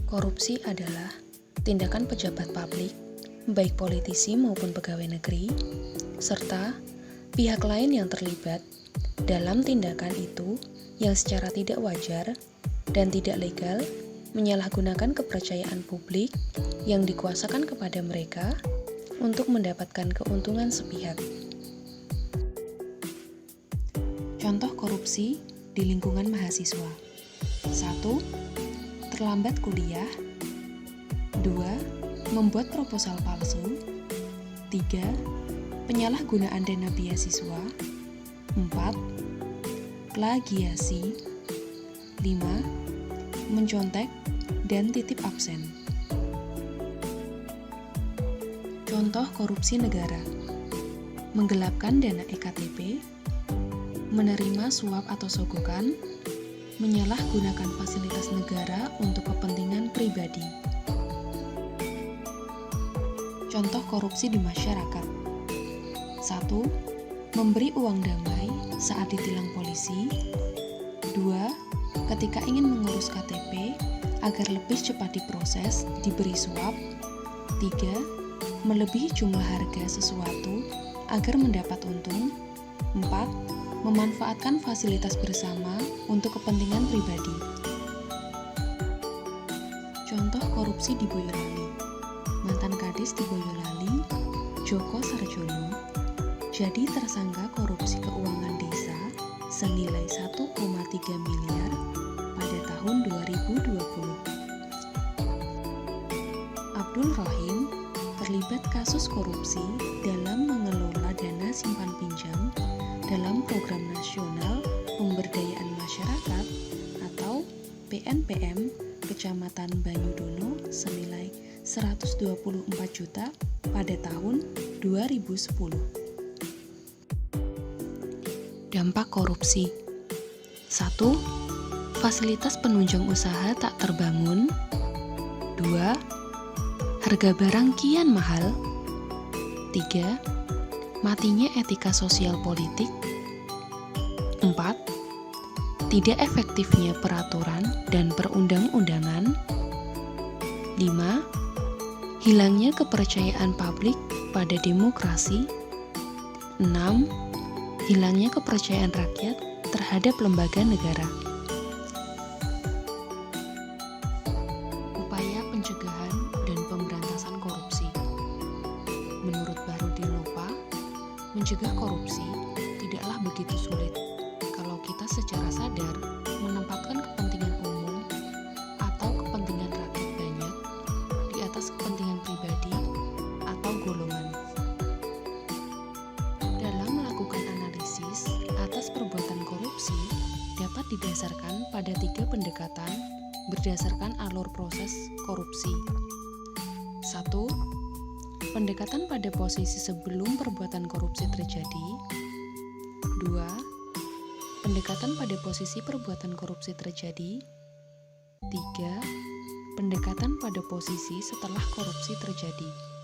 Korupsi adalah tindakan pejabat publik, baik politisi maupun pegawai negeri, serta pihak lain yang terlibat dalam tindakan itu yang secara tidak wajar dan tidak legal menyalahgunakan kepercayaan publik yang dikuasakan kepada mereka untuk mendapatkan keuntungan sepihak. Contoh korupsi di lingkungan mahasiswa. 1. Terlambat kuliah. 2. Membuat proposal palsu. 3. Penyalahgunaan dana beasiswa. 4. Plagiasi. 5. Mencontek dan titip absen. Contoh korupsi negara: menggelapkan dana EKTP, menerima suap atau sogokan, menyalahgunakan fasilitas negara untuk kepentingan pribadi. Contoh korupsi di masyarakat: 1. Memberi uang damai saat ditilang polisi. 2. Ketika ingin mengurus KTP agar lebih cepat diproses, diberi suap. 3. Melebihi jumlah harga sesuatu agar mendapat untung. 4. Memanfaatkan fasilitas bersama untuk kepentingan pribadi. Contoh korupsi di Boyolali: mantan kadis di Boyolali, Joko Sarjono, jadi tersangka korupsi keuangan desa senilai 1,3 miliar pada tahun 2020. Abdul Rohim terlibat kasus korupsi dalam mengelola dana simpan pinjam dalam Program Nasional Pemberdayaan Masyarakat atau PNPM Kecamatan Banyudono senilai 124 juta pada tahun 2010. Dampak korupsi: 1. Fasilitas penunjang usaha tak terbangun. 2. Harga barang kian mahal. 3. Matinya etika sosial politik. 4. Tidak efektifnya peraturan dan perundang-undangan. 5. Hilangnya kepercayaan publik pada demokrasi. 6. Hilangnya kepercayaan rakyat terhadap lembaga negara. Upaya pencegahan dan pemberantasan korupsi. Menurut Bahrudin Lopa, mencegah korupsi tidaklah begitu sulit kalau kita secara sadar menempatkan kepentingan umum atau kepentingan rakyat banyak di atas kepentingan pribadi atau golongan. Dalam melakukan analisis atas perbuatan korupsi dapat didasarkan pada 3 pendekatan berdasarkan alur proses korupsi. 1. Pendekatan pada posisi sebelum perbuatan korupsi terjadi. 2. Pendekatan pada posisi perbuatan korupsi terjadi. 3. Pendekatan pada posisi setelah korupsi terjadi.